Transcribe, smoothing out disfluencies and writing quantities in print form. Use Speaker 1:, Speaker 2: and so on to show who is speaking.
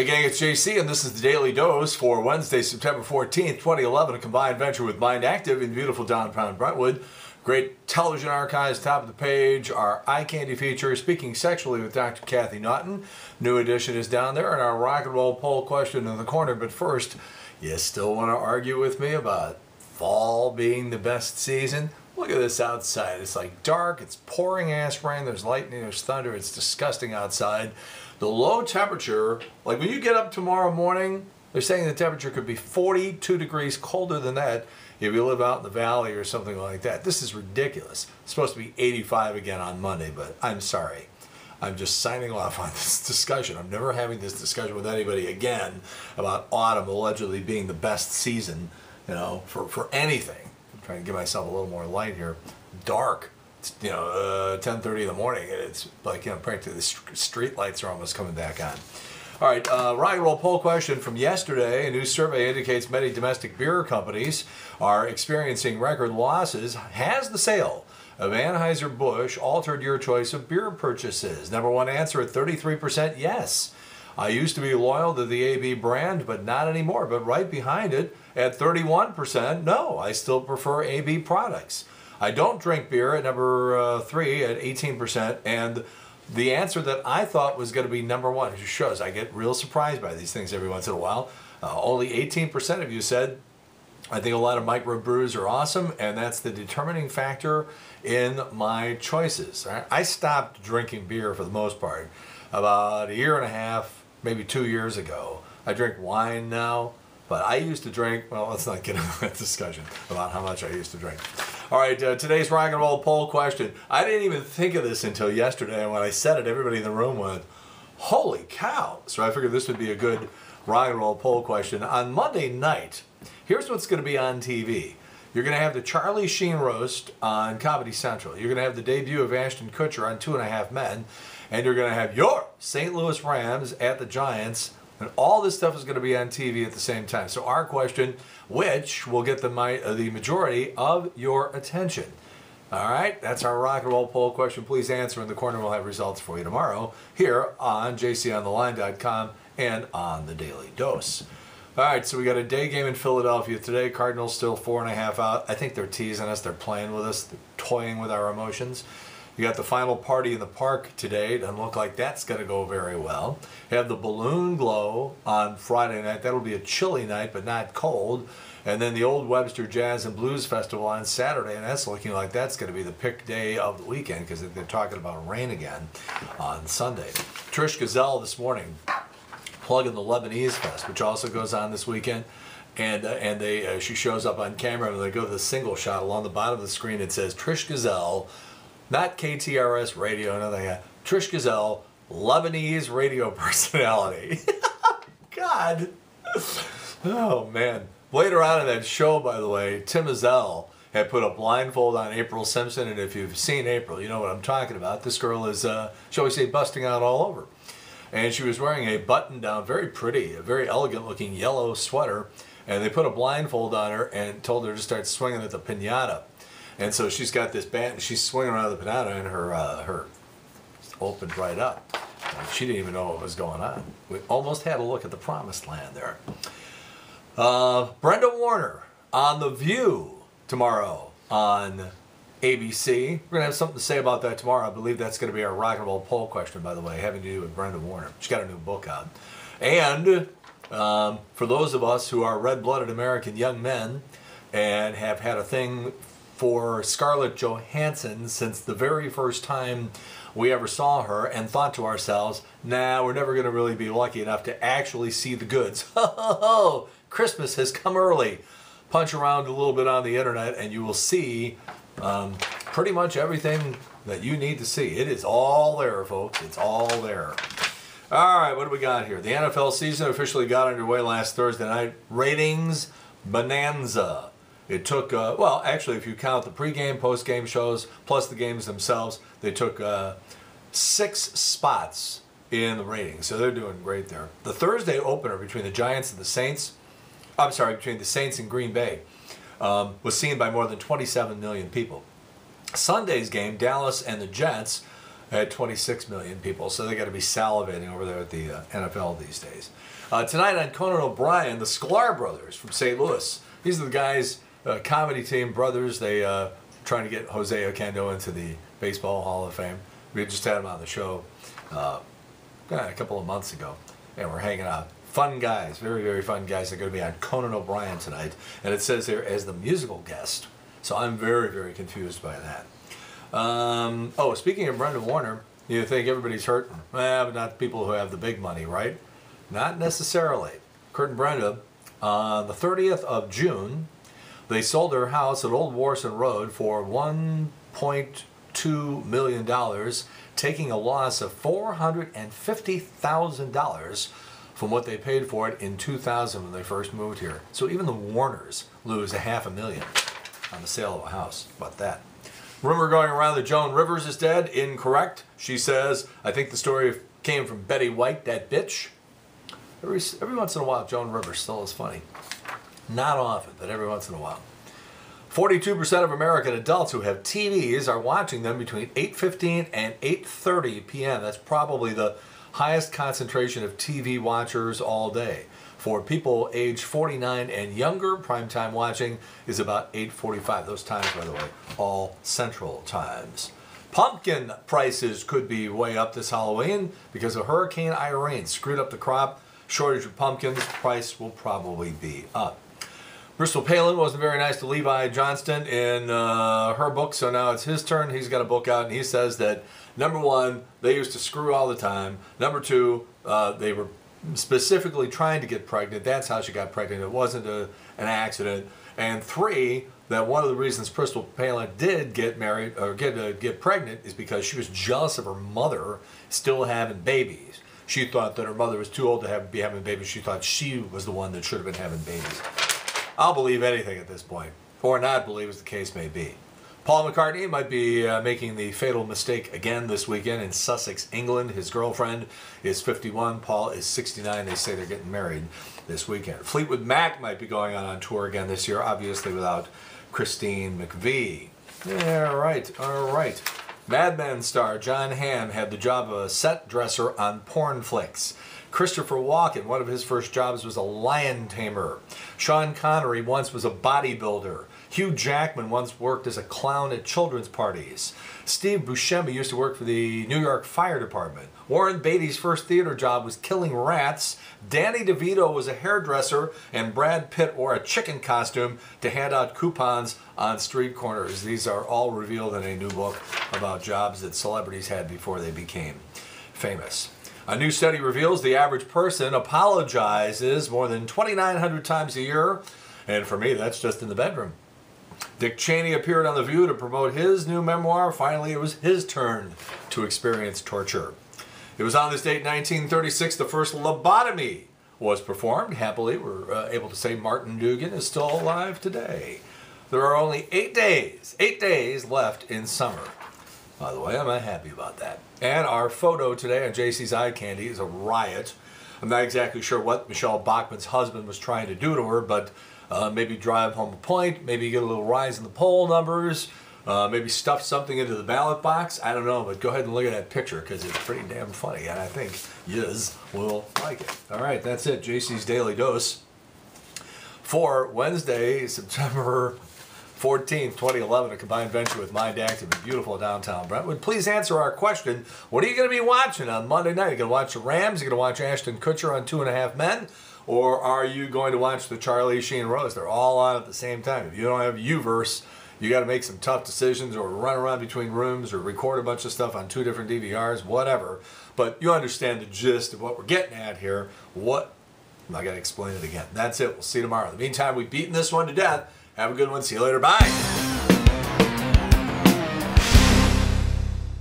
Speaker 1: Hey gang, it's JC and this is the Daily Dose for Wednesday, September 14th, 2011, a combined venture with Mind Active in beautiful downtown Brentwood. Great television archives, top of the page, our eye candy feature, Speaking Sexually with Dr. Kathy Naughton. New edition is down there, and our rock and roll poll question in the corner. But first, you still want to argue with me about fall being the best season? Look at this outside. It's like dark, it's pouring ass rain, there's lightning, there's thunder, it's disgusting outside. The low temperature, like when you get up tomorrow morning, they're saying the temperature could be 42 degrees colder than that if you live out in the valley or something like that. This is ridiculous. It's supposed to be 85 again on Monday, but I'm sorry. I'm just signing off on this discussion. I'm never having this discussion with anybody again about autumn allegedly being the best season, you know, for anything. I'm trying to give myself a little more light here. Dark. It's, 10:30 in the morning, and it's like, practically the street lights are almost coming back on. All right, rock and roll poll question from yesterday. A new survey indicates many domestic beer companies are experiencing record losses. Has the sale of Anheuser-Busch altered your choice of beer purchases? Number one answer at 33%, yes. I used to be loyal to the AB brand, but not anymore. But right behind it at 31%, no, I still prefer AB products. I don't drink beer at number 3 at 18%, and the answer that I thought was going to be number 1, it just shows I get real surprised by these things every once in a while. Only 18% of you said, I think a lot of microbrews are awesome, and that's the determining factor in my choices. I stopped drinking beer for the most part about a year and a half, maybe 2 years ago. I drink wine now, but I used to drink, well, let's not get into that discussion about how much I used to drink. All right, today's rock and roll poll question. I didn't even think of this until yesterday, and when I said it, everybody in the room went, holy cow. So I figured this would be a good rock and roll poll question. On Monday night, here's what's going to be on TV. You're going to have the Charlie Sheen roast on Comedy Central. You're going to have the debut of Ashton Kutcher on 2.5 Men, and you're going to have your St. Louis Rams at the Giants. And all this stuff is going to be on TV at the same time. So our question, which will get the majority of your attention? All right, that's our rock and roll poll question. Please answer in the corner. We'll have results for you tomorrow here on jcontheline.com and on the Daily Dose. All right, so we got a day game in Philadelphia today. Cardinals still 4.5 out. I think they're teasing us. They're playing with us. They're toying with our emotions. You got the final party in the park today. Doesn't look like that's going to go very well. You have the Balloon Glow on Friday night. That'll be a chilly night, but not cold. And then the Old Webster Jazz and Blues Festival on Saturday, and that's looking like that's going to be the pick day of the weekend because they're talking about rain again on Sunday. Trish Gazelle this morning plugging the Lebanese Fest, which also goes on this weekend. And she shows up on camera, and they go to the single shot along the bottom of the screen. It says Trish Gazelle, not KTRS radio, nothing like that. Trish Gazelle, Lebanese radio personality. God. Oh, man. Later on in that show, by the way, Tim Azell had put a blindfold on April Simpson, and if you've seen April, you know what I'm talking about. This girl is, shall we say, busting out all over. And she was wearing a button-down, very pretty, a very elegant-looking yellow sweater, and they put a blindfold on her and told her to start swinging at the piñata. And so she's got this band, and she's swinging around the piñata, and her opened right up. And she didn't even know what was going on. We almost had a look at the promised land there. Brenda Warner on The View tomorrow on ABC. We're going to have something to say about that tomorrow. I believe that's going to be our rock and roll poll question, by the way, having to do with Brenda Warner. She's got a new book out. And for those of us who are red-blooded American young men and have had a thing for Scarlett Johansson since the very first time we ever saw her and thought to ourselves, nah, we're never going to really be lucky enough to actually see the goods. Ho, ho, ho! Christmas has come early. Punch around a little bit on the internet and you will see pretty much everything that you need to see. It is all there, folks. It's all there. All right, what do we got here? The NFL season officially got underway last Thursday night. Ratings bonanza. It took, well, actually, if you count the pregame, postgame shows, plus the games themselves, they took 6 spots in the ratings. So they're doing great there. The Thursday opener between the Giants and the Saints, I'm sorry, between the Saints and Green Bay, was seen by more than 27 million people. Sunday's game, Dallas and the Jets, had 26 million people, so they got to be salivating over there at the NFL these days. Tonight on Conan O'Brien, the Sklar brothers from St. Louis. These are the guys, comedy team, brothers. They trying to get Jose Oquendo into the Baseball Hall of Fame. We just had them on the show a couple of months ago, and we're hanging out. Fun guys, very, very fun guys. They're going to be on Conan O'Brien tonight, and it says here as the musical guest. So I'm very, very confused by that. Oh, speaking of Brenda Warner, you think everybody's hurting. Well, but not the people who have the big money, right? Not necessarily. Kurt and Brenda, on the 30th of June, they sold their house at Old Warson Road for $1.2 million, taking a loss of $450,000 from what they paid for it in 2000 when they first moved here. So even the Warners lose $500,000 on the sale of a house. How about that? Rumor going around that Joan Rivers is dead. Incorrect. She says, I think the story came from Betty White, that bitch. Every once in a while, Joan Rivers still is funny. Not often, but every once in a while. 42% of American adults who have TVs are watching them between 8:15 and 8:30 p.m. That's probably the highest concentration of TV watchers all day. For people age 49 and younger, primetime watching is about 8:45. Those times, by the way, all Central times. Pumpkin prices could be way up this Halloween because of Hurricane Irene. Screwed up the crop. Shortage of pumpkins. Price will probably be up. Bristol Palin wasn't very nice to Levi Johnston in her book, so now it's his turn. He's got a book out, and he says that, number one, they used to screw all the time. Number two, they were specifically trying to get pregnant. That's how she got pregnant. It wasn't an accident. And three, that one of the reasons Bristol Palin did get married or get pregnant is because she was jealous of her mother still having babies. She thought that her mother was too old to be having babies. She thought she was the one that should have been having babies. I'll believe anything at this point, or not believe as the case may be. Paul McCartney might be making the fatal mistake again this weekend in Sussex, England. His girlfriend is 51. Paul is 69. They say they're getting married this weekend. Fleetwood Mac might be going on tour again this year, obviously without Christine McVie. Yeah, right. All right. Mad Men star John Hamm had the job of a set dresser on porn flicks. Christopher Walken, one of his first jobs was a lion tamer. Sean Connery once was a bodybuilder. Hugh Jackman once worked as a clown at children's parties. Steve Buscemi used to work for the New York Fire Department. Warren Beatty's first theater job was killing rats. Danny DeVito was a hairdresser, and Brad Pitt wore a chicken costume to hand out coupons on street corners. These are all revealed in a new book about jobs that celebrities had before they became famous. A new study reveals the average person apologizes more than 2,900 times a year, and for me, that's just in the bedroom. Dick Cheney appeared on The View to promote his new memoir. Finally, it was his turn to experience torture. It was on this date, 1936, the first lobotomy was performed. Happily, we're able to say Martin Dugan is still alive today. There are only 8 days left in summer. By the way, I'm not happy about that. And our photo today on JC's Eye Candy is a riot. I'm not exactly sure what Michelle Bachmann's husband was trying to do to her, but maybe drive home a point, maybe get a little rise in the poll numbers, maybe stuff something into the ballot box. I don't know, but go ahead and look at that picture because it's pretty damn funny, and I think yous will like it. All right, that's it. JC's Daily Dose for Wednesday, September 14th, 2011, a combined venture with Mind Active in beautiful downtown Brentwood. Please answer our question. What are you going to be watching on Monday night? Are you going to watch the Rams? Are you going to watch Ashton Kutcher on 2.5 Men? Or are you going to watch the Charlie Sheen Rose? They're all on at the same time. If you don't have Uverse, you got to make some tough decisions or run around between rooms or record a bunch of stuff on 2 different DVRs, whatever. But you understand the gist of what we're getting at here. I got to explain it again. That's it. We'll see you tomorrow. In the meantime, we've beaten this one to death. Have a good one. See you later. Bye.